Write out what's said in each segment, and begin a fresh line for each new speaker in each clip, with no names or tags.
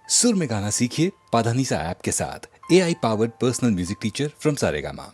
सुर में गाना सीखिए पाधानीसा ऐप के साथ। AI powered personal music teacher from Saregama.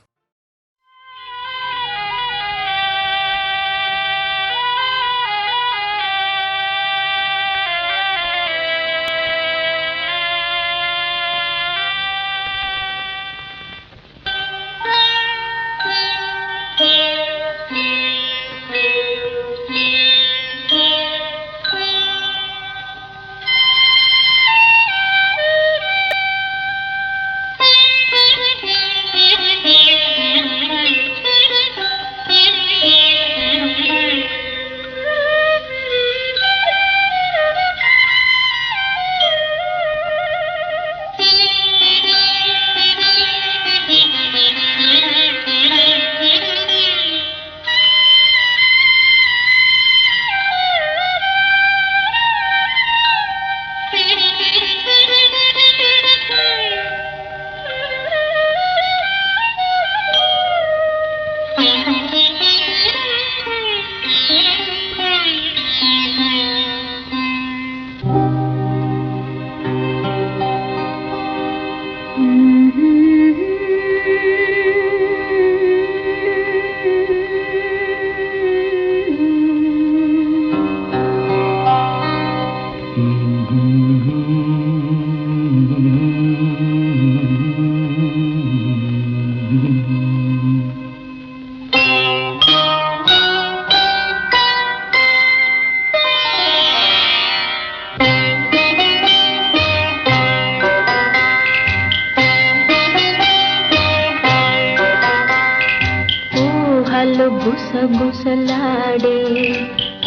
గుసగుసలాడే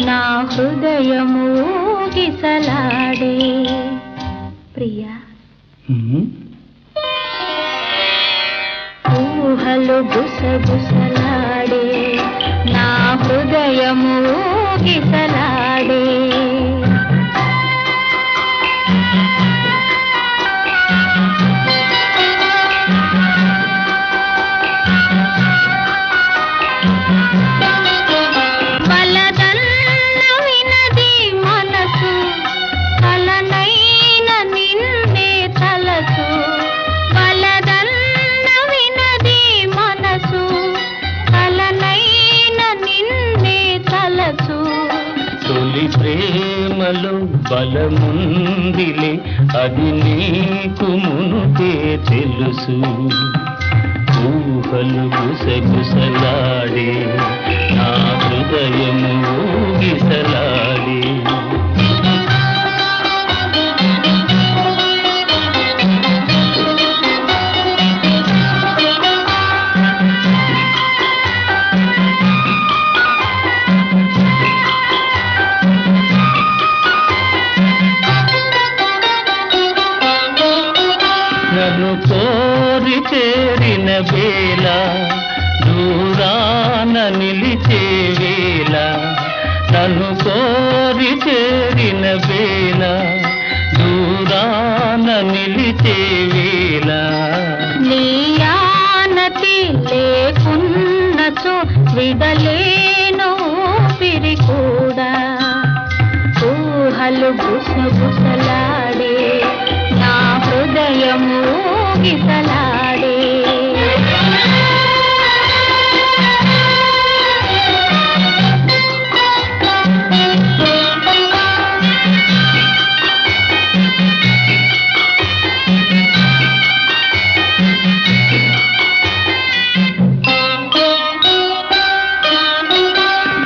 నా హృదయము గిసలాడే ప్రియా ఊహలు గుసగుసలాడే నా హృదయము గిసలాడే
ప్రేమలో బలముందిలే అది నీకు మునుపే తెలుసు ఊహలు గుసగుసలాడే నా హృదయము ఊగిసలాడే నన్ను కోరి చేరిన వేళ దూరాన నిలిచే వేళ నన్ను కోరి చేరిన వేళ దూరాన నిలిచే వేళ
నీ ఆనతి లేకున్నచో విడలేను పిరి కూడా ఊహలు గుసగుసలాడే నా హృదయము గిసలాడే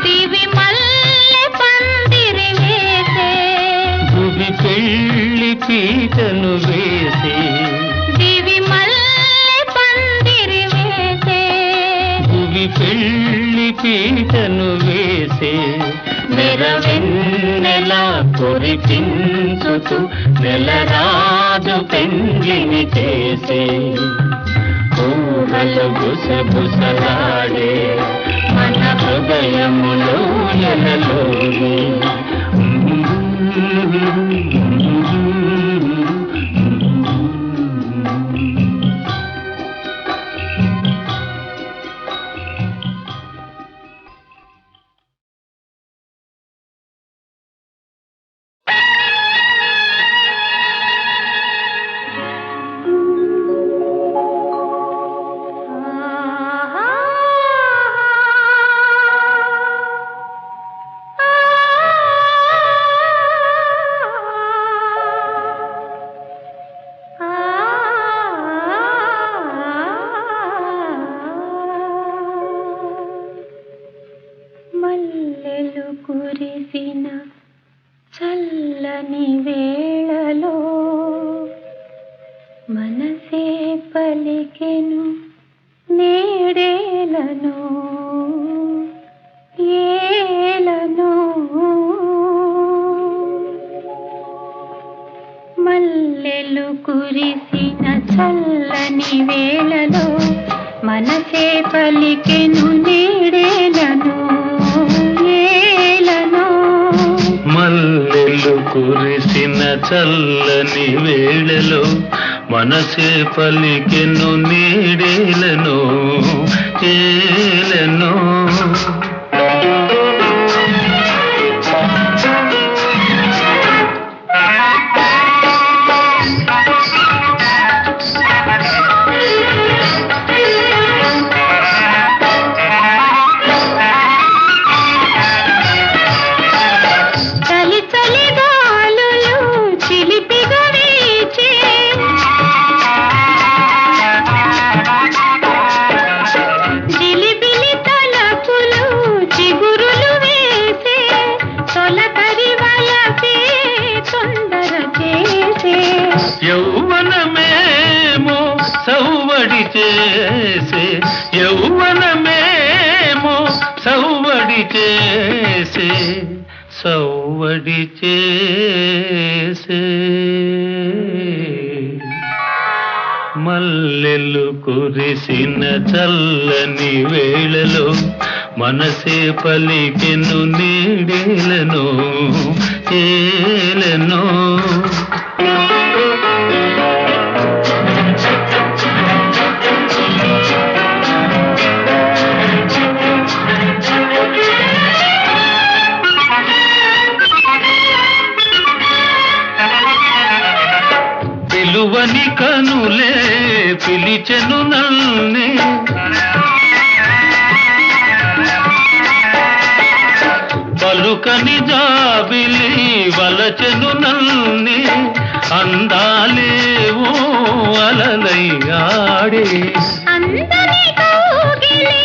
దివి మల్లె పందిరి వేసే
భువి పెళ్ళి పీటను వేసే
దివి మల్లె పందిరి వేసే
భువి పెళ్ళి పీటను వేసే నెరవెన్నెలా కురిపించుతూ నెలరాజు పెండ్లిని చేసే ఊహలు గుసగుసలాడే మన హృదయములో ఎలలోనే
మల్లెలు కురిసిన చల్లని వేళలో మనసే పలికెను నేడేలను ఏలను.
మల్లెలు కురిసిన చల్లని వేళలో మనసే పలికెను నీడేలను ఏలను. యౌవనమేమో సౌవడి చేసే యౌవనమేమో సౌవడి చేసే సౌవడి చేసే. మల్లెలు కురిసిన చల్లని వేళలో మనసే పలికెను నీడేలను ఏలను. పిలువని కనులే పిలిచెను నల్నే పలుకని జాబిలి వలచెను నల్నే అందాలేవో అలలై ఆడే.
అందని కౌగిలి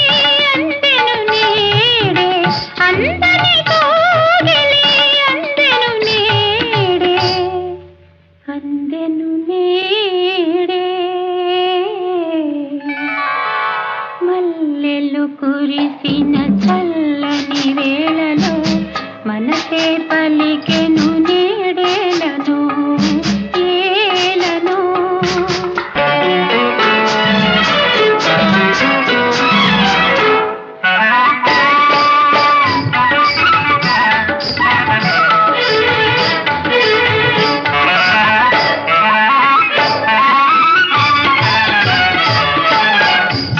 అందెను నీడే అందని కౌగిలి అందెను నీడే అందెను నీడే. మల్లెలు కురిసిన చల్లని వేళలో మనసే పలికెను నీడేలను ఏలను.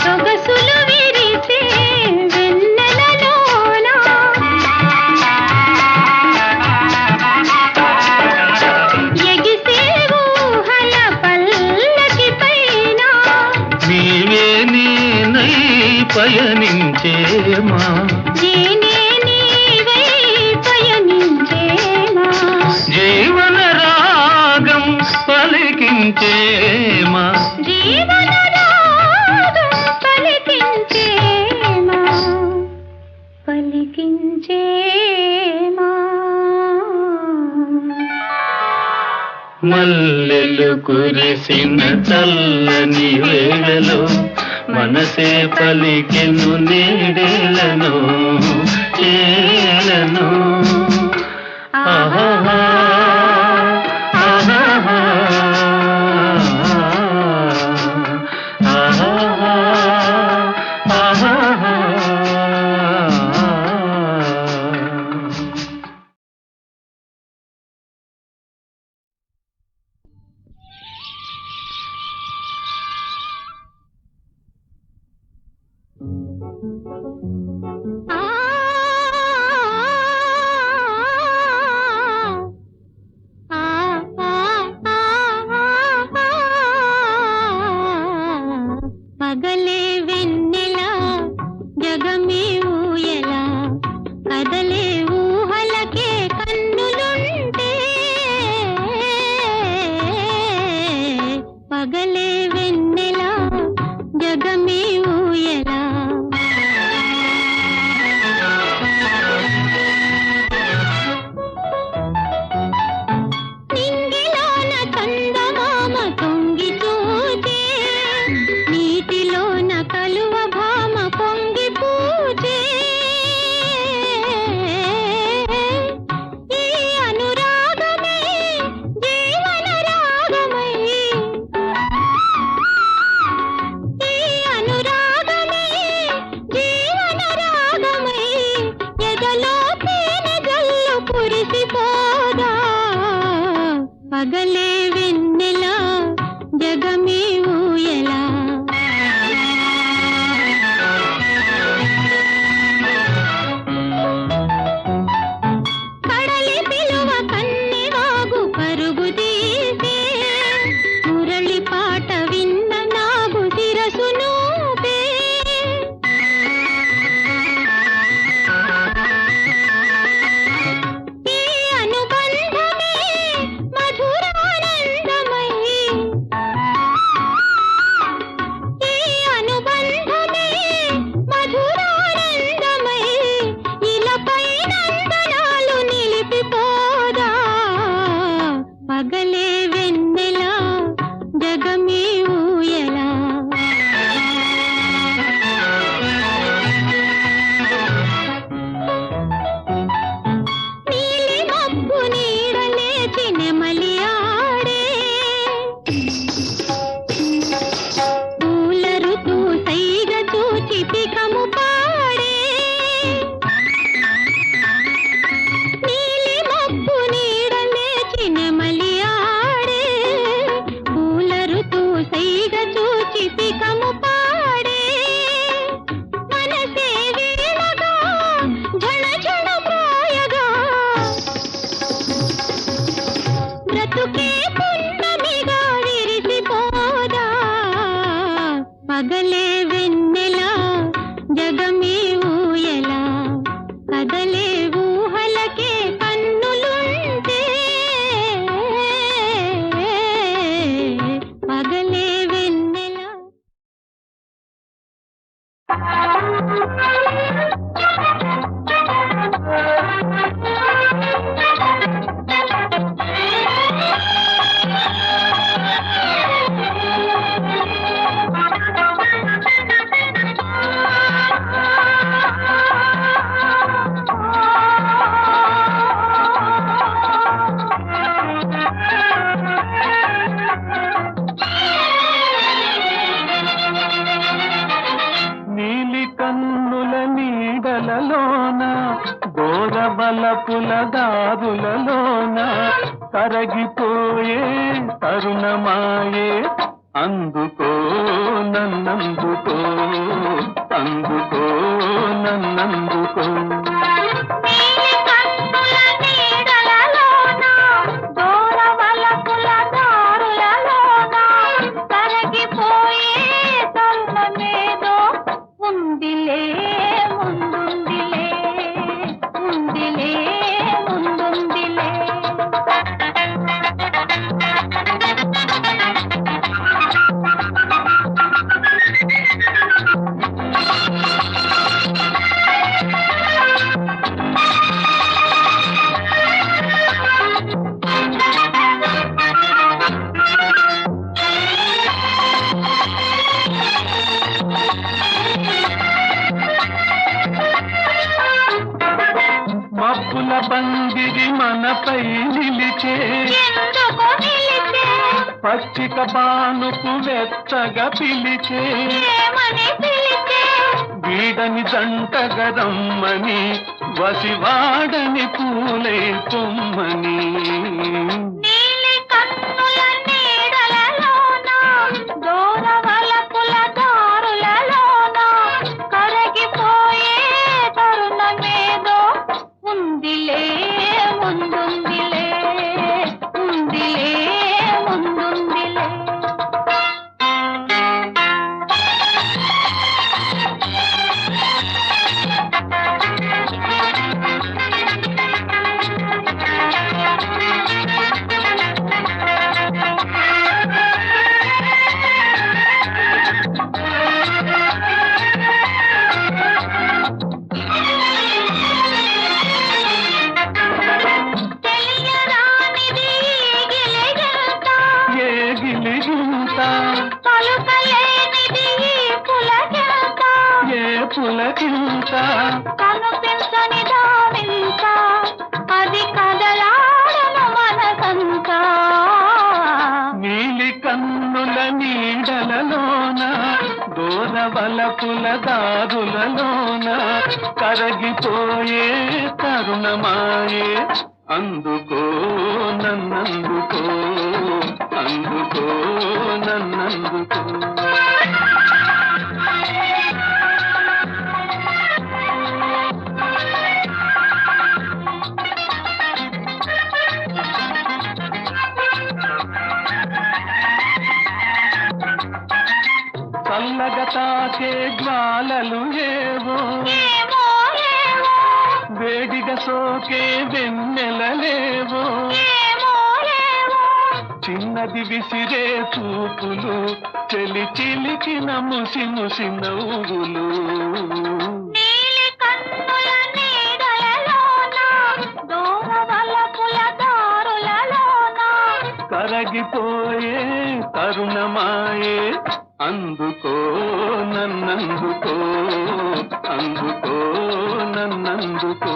సొగసులు విరిసే వెన్నెలలోన ఎగిసే ఊహల పల్లకి పైన
నీవే నేనై పయనించేమా
నేనే నీవై పయనించేమా.
జీవన రాగం పలికించేమా
జీవన రాగం పలికించేమా పలికించేమా.
మల్లెలు కురిసిన చల్లని వేళలో మనసే పలికెను నీడేలను ఏలను. ఆహాహా ఆహాహా ఆహాహా ఆహాహా.
ఆ ఆ ఆ పగలే వెన్నెల జగమే ఊయల కదలే ఊహలకే కన్నులుంటే పగలే వెన్నెల జగమే ఊయల
వలపుల దారులలోన కరగిపోయే తరుణమాయే అందుకో నన్నందుకో అందుకో నన్నందుకో మబ్బుల పందిరి మనపై నిలిచే పచ్చిక బానుకు వెచ్చగా పిలిచే వీడని జంటగా రమ్మని వసివాడని పూలే పొమ్మని పులకింత
కనుపించని దావింత అది కదలాడన మనసంత
నీలి కన్నుల నీడలలోన దూరవలపుల దారులలోన కరగిపోయే తరుణమాయే అందుకో నన్నందుకో అందుకో నన్నందుకో చల్లగా తాకే జ్వాలలు ఏవో వేడిగా సోకే వెన్నెలలేవో చిన్నది విసిరే చూపులు చెలి చిలికిన ముసి ముసి నవ్వులు కరగిపోయే తరుణమాయే అందుకో నన్నందుకో అందుకో నన్నందుకో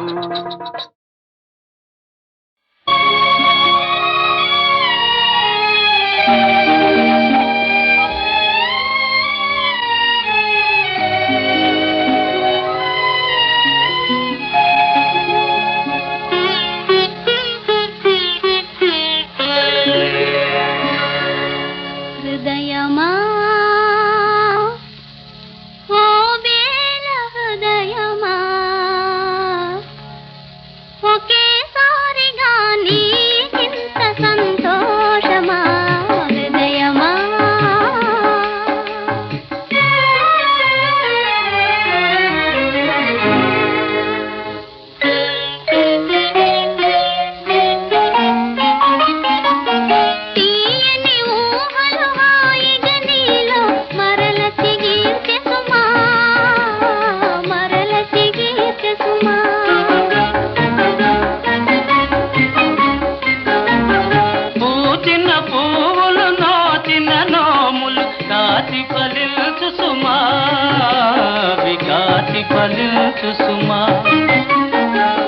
ఫలించు సుమా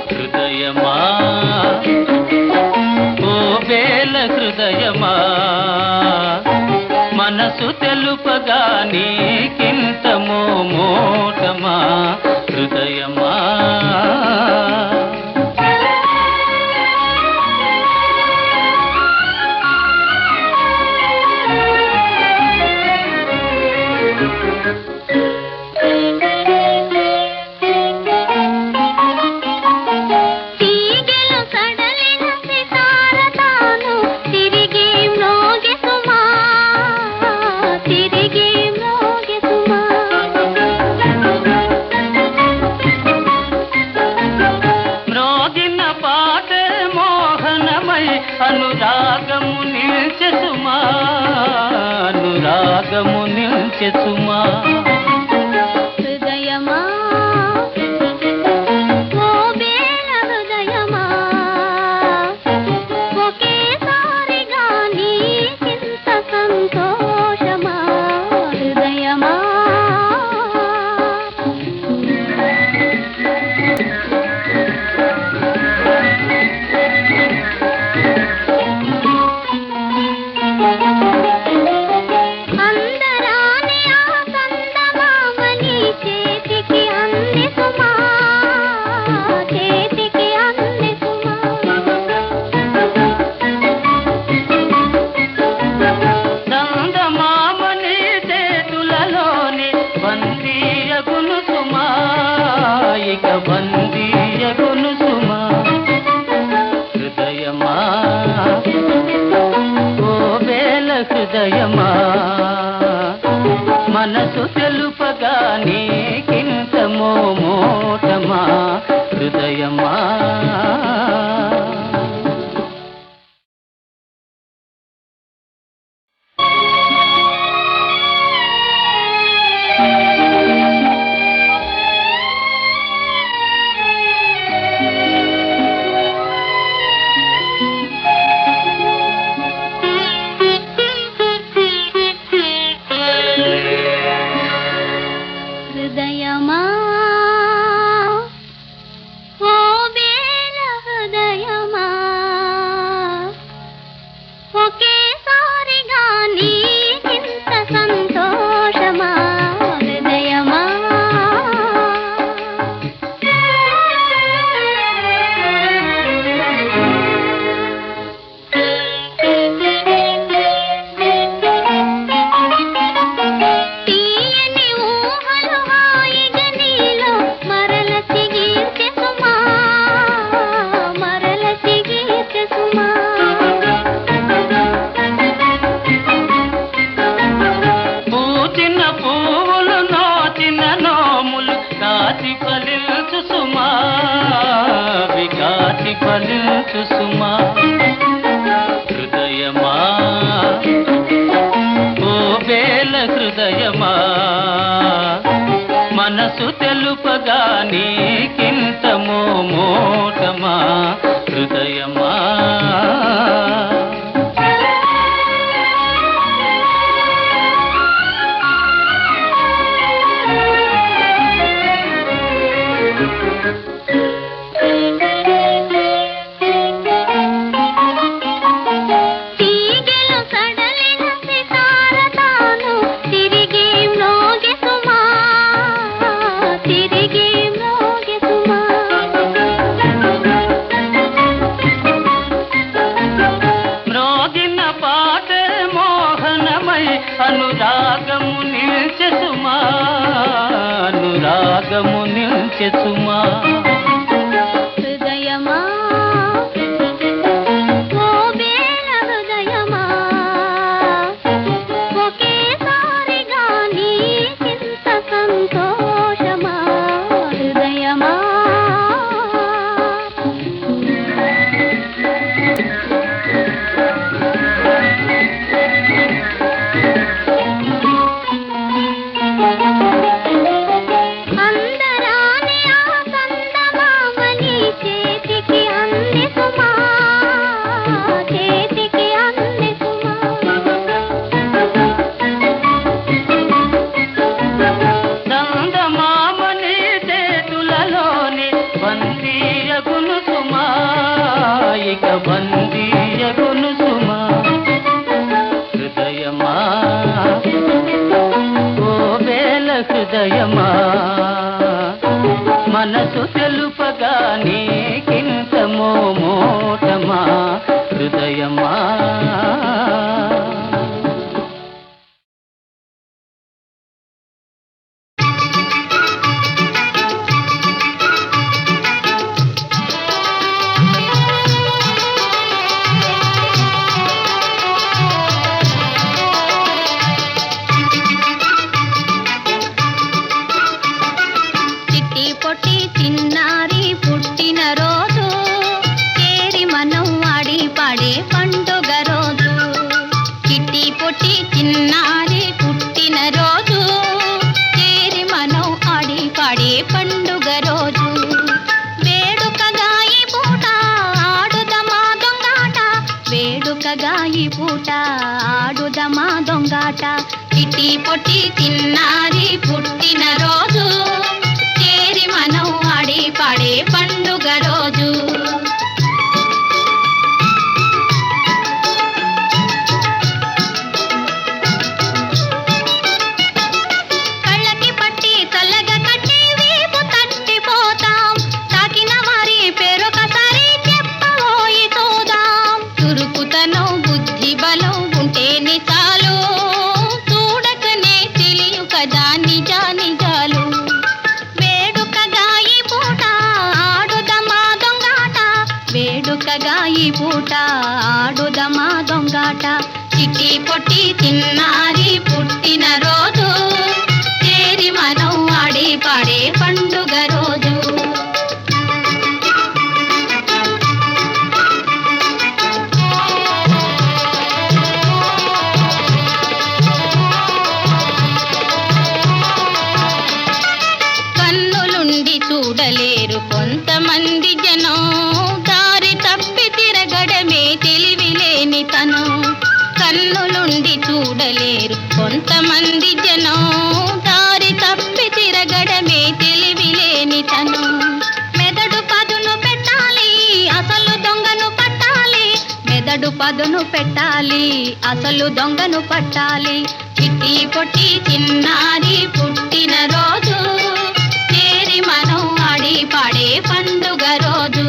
హృదయమా ఓ వేల హృదయమా మనసు తెలుపగా నీకింత మోమోటమా హృదయమా సుమా.
హృదయమా ఓ బేల హృదయమా ఒకేసారిగా నీకింత సంతోషమా హృదయమా. అందరాని ఆ చందమామని చేతికి అంది సుమా చేతికి అంది సుమా.
చందమామని చేతులలోని బందీయగును సుమా, ఇక బందీయగును సుమా. హృదయమా ఓ వేల హృదయమా, మనసు తెలుపగా నీకింత మోమోటమా హృదయమా.
హృదయమా ఓ బేల హృదయమా ఒకేసారిగా నీకింత సంతోషమా హృదయమా. తీయని ఊహలు హాయిగా నీలో మరల చిగిర్చె సుమా మరల చిగిర్చె సుమా.
పూచిన పువ్వులు నోచిన నోములు కాచి ఫలించు సుమా, వికాచి ఫలించు సుమా. హృదయమా ఓ వేల హృదయమా, మనసు తెలుపగా నీకింత మోమోటమా హృదయమా.
తీగెలు సడలిన సితార తాను తిరిగి మ్రోగె సుమా తిరిగి మ్రోగె సుమా.
మ్రోగిన పాట మోహనమై అనురాగము నిల్చె సుమా, అనురాగము నిల్చె సుమా.
హృదయమా ఓ బేల హృదయమా ఒకేసారిగా నీకింత సంతోషమా హృదయమా. అందరాని ఆ చందమామని చేతికి అంది సుమా చేతికి అంది సుమా.
చందమామని చేతులలోని బందీయగును సుమా, ఇక బందీయగును సుమా. హృదయమా ఓ వేల హృదయమా, మనసు తెలుపగా నీకింత మోమోటమా హృదయమా.
చిట్టి పొట్టి చిన్నారి పుట్టిన రోజు కేరి మనం ఆడి పాడే పండుగ రోజు. చిట్టి పొట్టి చిన్నారి పుట్టి పుట్టిన రోజు చేరి మనం ఆడి పాడే పండుగ రోజు వేడుకగా ఈ పూట ఆడుదమా దొంగాట వేడుకగా ఈ పూట ఆడుదమా దొంగాట చిట్టి పొట్టి చిన్నారి పుట్టిన రోజు చేరి మనం ఆడి పాడే పండుగ రోజు కళ్ళకి పట్టి చల్లగా కట్టి వీపు తట్టిపోతాం తాకిన వారి పేరొకసారి చెప్పబోయి చూదాం చురుకుతనం బుద్ధి బలం ఉంటేనే చాలు చూడకనే తెలియు కదా నిజాలు వేడుకగా ఈ పూట ఆడుదమా దొంగాట వేడుకగా ఈ పూట ఆడుదమా దొంగాట చిట్టి పొట్టి చిన్నారి పుట్టిన రోజు చేరి మనం ఆడి పాడే పండుగ రోజు కన్నులుండి చూడలేరు కొంతమంది జనం దారి తప్పి తిరగడమే తెలివిలేని తనం కన్నులుండి చూడలేరు కొంతమంది జనం దారి తప్పి తిరగడమే తెలివిలేని తనం మెదడు పదును పెట్టాలి అసలు దొంగను పట్టాలి మెదడు పదును పెట్టాలి అసలు దొంగను పట్టాలి చిట్టి పొట్టి చిన్నారి పుట్టిన రోజు చేరి మనం ఆడి పాడే పండుగ రోజు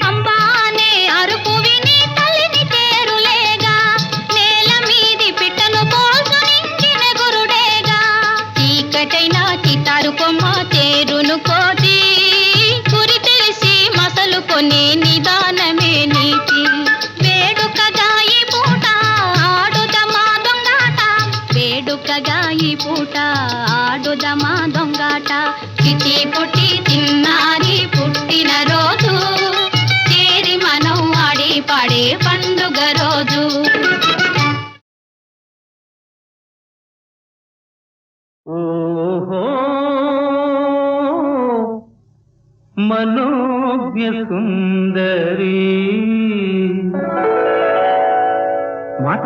అంబా అనే అరుపు విని తల్లిని చేరులేగా నేల మీది పిట్టను పోల్చునించిన గురుడేగా చీకటైన చితారు కొమ్మ చేరును కోతి గురి తెలిసి మసలు కొనే నిదానమే నీతి వేడుకగా ఈ పూట ఆడుదమా దొంగాట వేడుకగా ఈ పూట ఆడుదమా దొంగాట చిట్టి పొట్టి చిన్నారి పుట్టిన రోజు చేరి మనం ఆడి పాడే పండుగ రోజు
ఓహో మనోజ్ఞ సుందరి మాట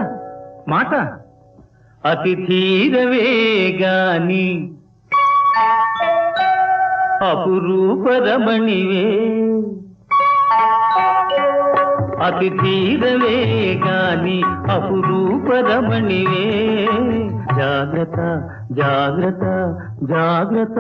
మాట అతి ధీరవేగాని అపురూపరమణివే అతి ధీరవేగాని అపురూపరమణివే జాగ్రత్త జాగ్రత్త జాగ్రత్త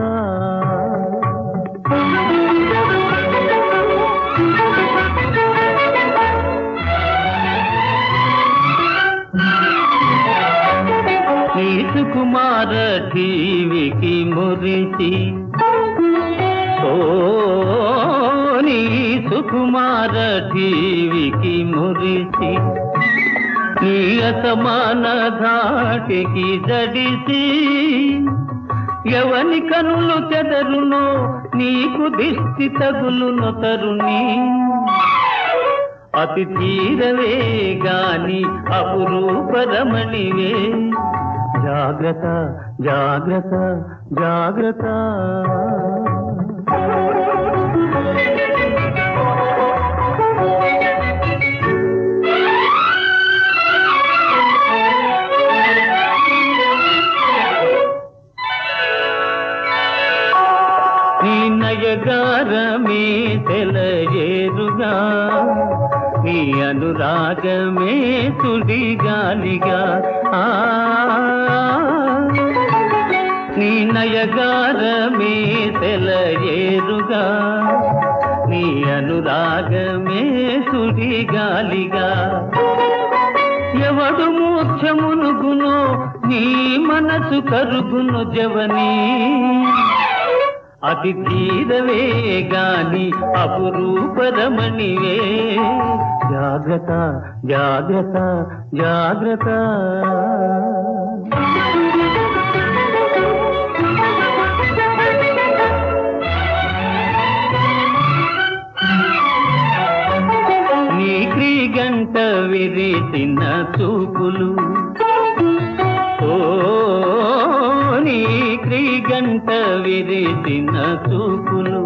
నీ సుకుమార ఠీవికి మురిసి ఓ నీ సుకుమార ఠీవికి మురిసి నీ అసమాన ధాటికి జడిసి ఎవని కనులు చెదరునో నీకు దిష్టి తగులును తరుణి అతి తీరవే గాని అపురూపరమణివే జాగ్రత్త జాగ్రత్త జాగ్రత్త నీ నయగారమే తెలయేరుగా నీ అనురాగమే సుడిగాలిగా నీ నయగారమే తెలయేరుగా నీ అనురాగమే సుడిగాలిగా ఎవడు మూర్ఛమునుగునో నీ మనసు కరుగును జవని అతి తీరవే గాని అపురూపరమణివే జాగ్రత్త జాగ్రత్త జాగ్రత్త విరిసిన చూపులు ఓ నీ క్రీగంట విరిసిన చూపులు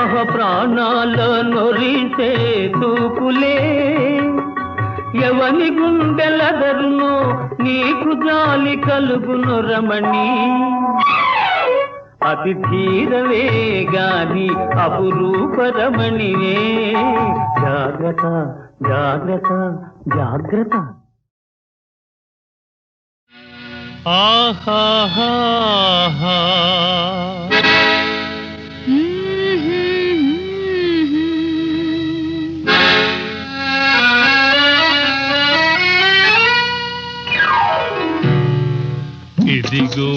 అహ ప్రాణాల నొరిసే చూపులే ఎవని గుండెలదరును నీకు జాలి కలుగును రమణి అతి ధీరవే గాని అపురూప రమణివే జాగ్రత్త జాగ్రత్త జాగ్రత్త
ఆహాహా ఇదిగో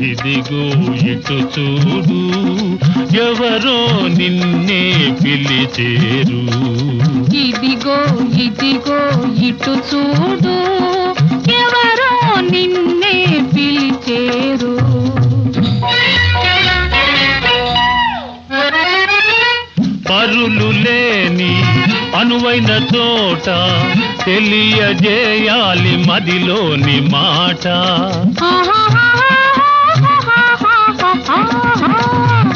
ఇదిగో ఇటు చూడు ఎవరో నిన్నే పిలిచేరు
ఇదిగో ఇదిగో ఇటు చూడు ఎవరో నిన్నే పిలిచేరు
పరులు లేని అనువైన చోట తెలియజేయాలి మదిలోని మాట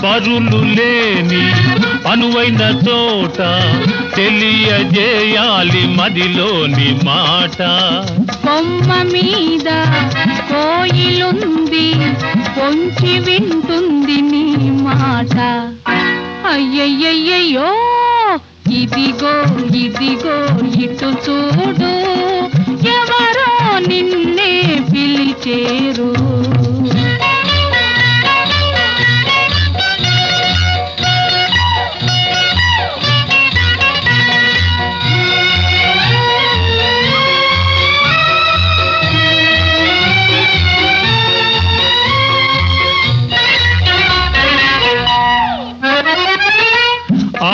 పరులు లేని అనువైన చోట తెలియజేయాలి మదిలోని మాట
బొమ్మ మీద కోయిలుంది పొంచి వింటుంది నీ మాట అయ్యయ్యయ్యో ఇదిగో ఇదిగో ఇటు చూడు ఎవరో నిన్నే పిలిచేరు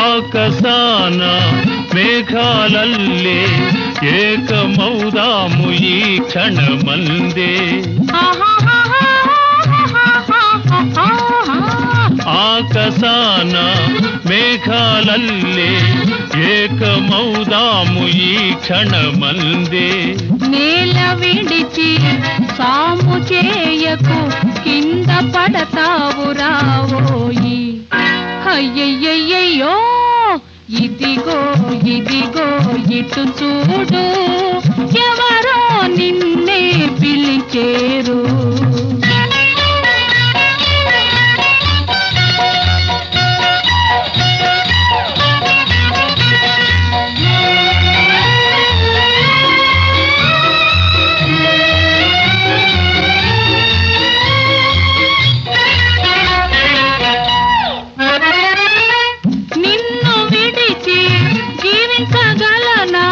ఆకాశాన మేఘాలల్లే ఏకమౌదాము ఈ క్షణమందే ఆకాశాన మేఘాలల్లే ఏకమౌదాము ఈ క్షణమందే
నేల విడిచి సాము చేయకు కింద పడతావు రావోయి అయ్యయ్యయ్యో ఇదిగో ఇదిగో ఇటు చూడు ఎవరో నిన్నే పిలిచేరు నిన్ను విడిచి జీవించగలనా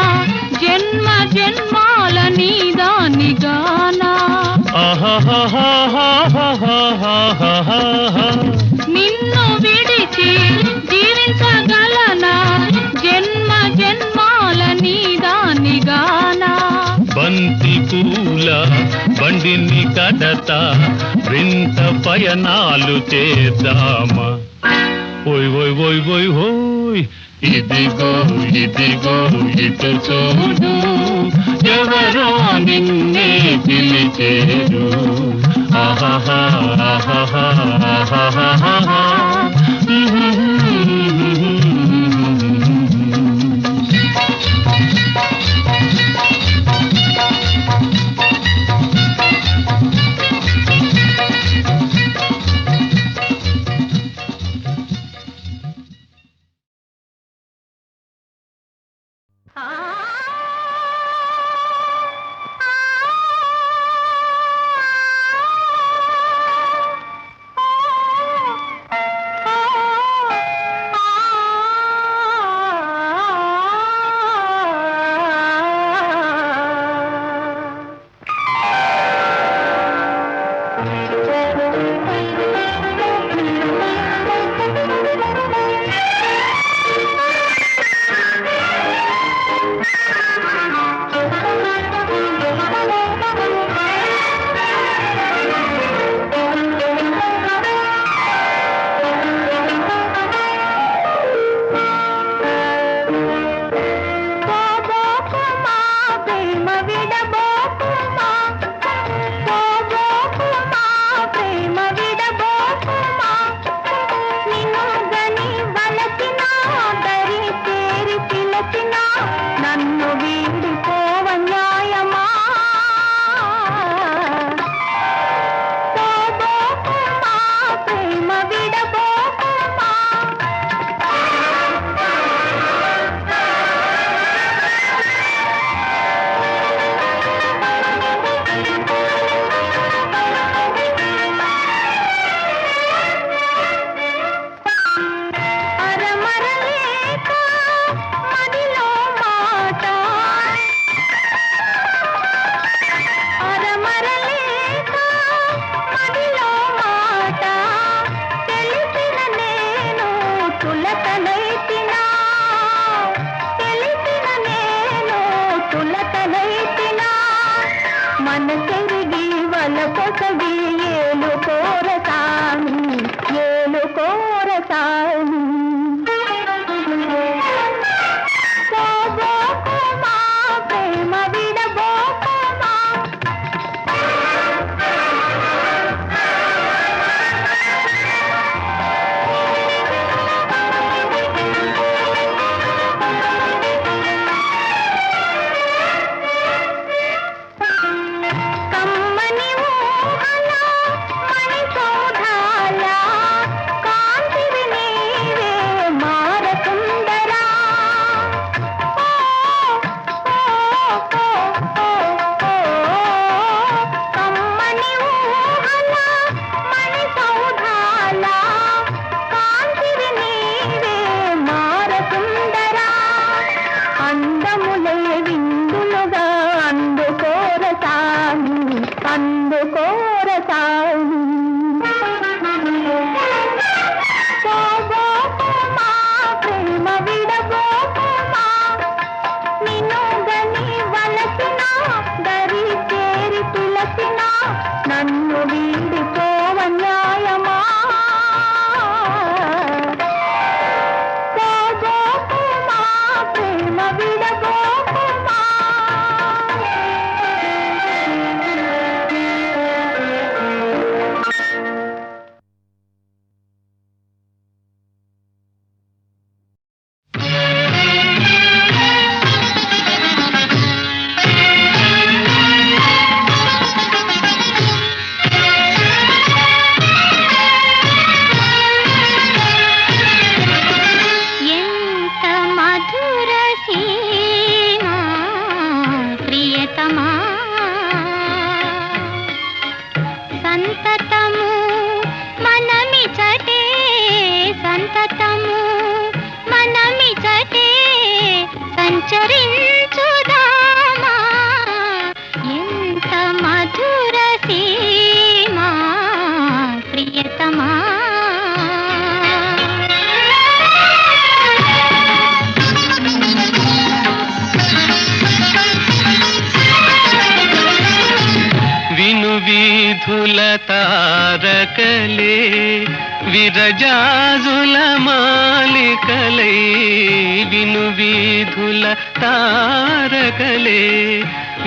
జన్మ జన్మాల నీదానిగానా
బంతి పూల బండిని కడత వింత పయనాలు చేద్దామా ఓయ్ ఓయ్ ఓయ్ ఓయ్ ఓయ్ ఇదిగో ఇదిగో ఇటు చూడు ఎవరో నిన్నే పిలిచేరు ఆహాహా ఆహాహా ఆహాహా
సరసాలు పోబోకుమా ప్రేమ విడబోకుమా కమ్మని ఊహల మణి సౌధాల కాంతివి నీవే మారసుందరా కమ్మని ఊహల మణి సౌధాల కాంతివి నీవే మారసుందరా అందములే విందులుగా అందుకోరసాని అందుకోరసాని పోబోకుమా ప్రేమ విడబోకుమా నిన్నుగని వలసిన దరి చేరి పిలసిన నన్ను వీడిపోవన్యాయమా పోబోకుమా ప్రేమ విడబోకుమా ఎంత మధుర సీమా ప్రియతమా సంతతము మనమిచటే సంతతము మనమిచటే సంచరించుదామా ఎంత మధుర సీమా ప్రియతమా
విను వీధుల తారకలే విరజాజుల మాలికలై విను వీధుల తారకలే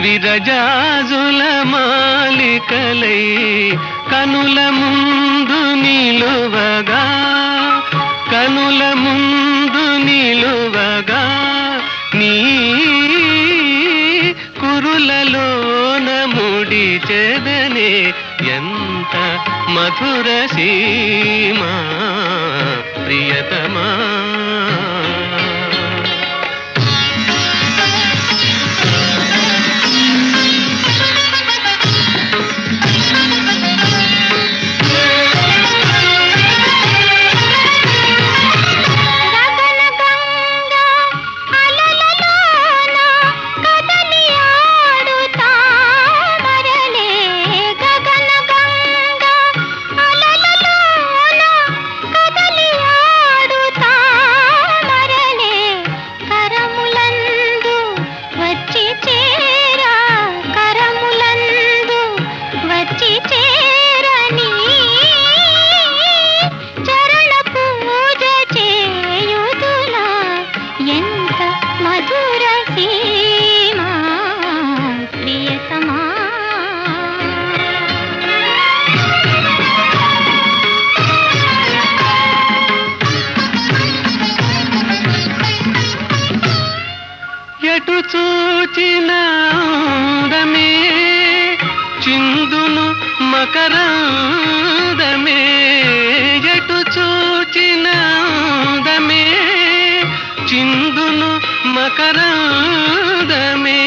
విరజాజుల మాలికలై కనుల ముందు నిలువగా కనుల ముందు నిలువగా నీ కురులలోన ముడి చెదనే ఎంత మధుర సీమా ప్రియతమా
గగనగంగ అలలలోన కదలి ఆడుతామరలే గగనగంగ అలలలోన కదలి ఆడుతామరలే కరములందు వచ్చి చేరా కరములందు వచ్చి చేరని చరణ పూజ చేయుదులా ఎంత మధుర సీమా ప్రియతమా
ఎటు చూచిన అందమే చిందును మకరందమే ఎటు చూచిన అందమే చిందును మకరందమే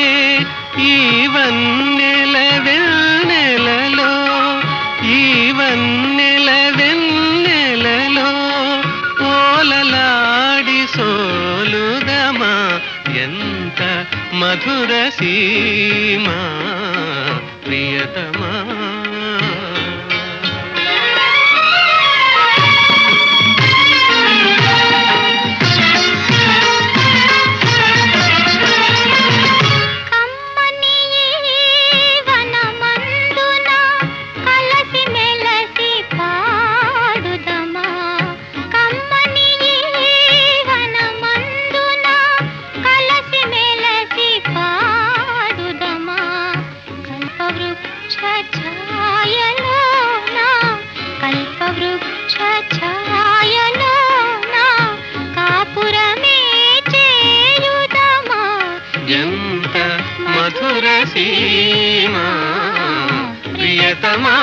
ఈ వన్నెల వెన్నెలలో ఈ వన్నెల వెన్నెలలో ఓలలాడి సోలుదమా ఎంత మధుర సీమా ప్రియతమా
కమ్మని వనమందున కలసి మెలసి పాడుదమా కమ్మ కల్పవృక్ష ఛాయలోన కల్పవృక్ష ఛాయలోన కాపురమే చేయుదమా
ఎంత మధుర సీమా ప్రియతమా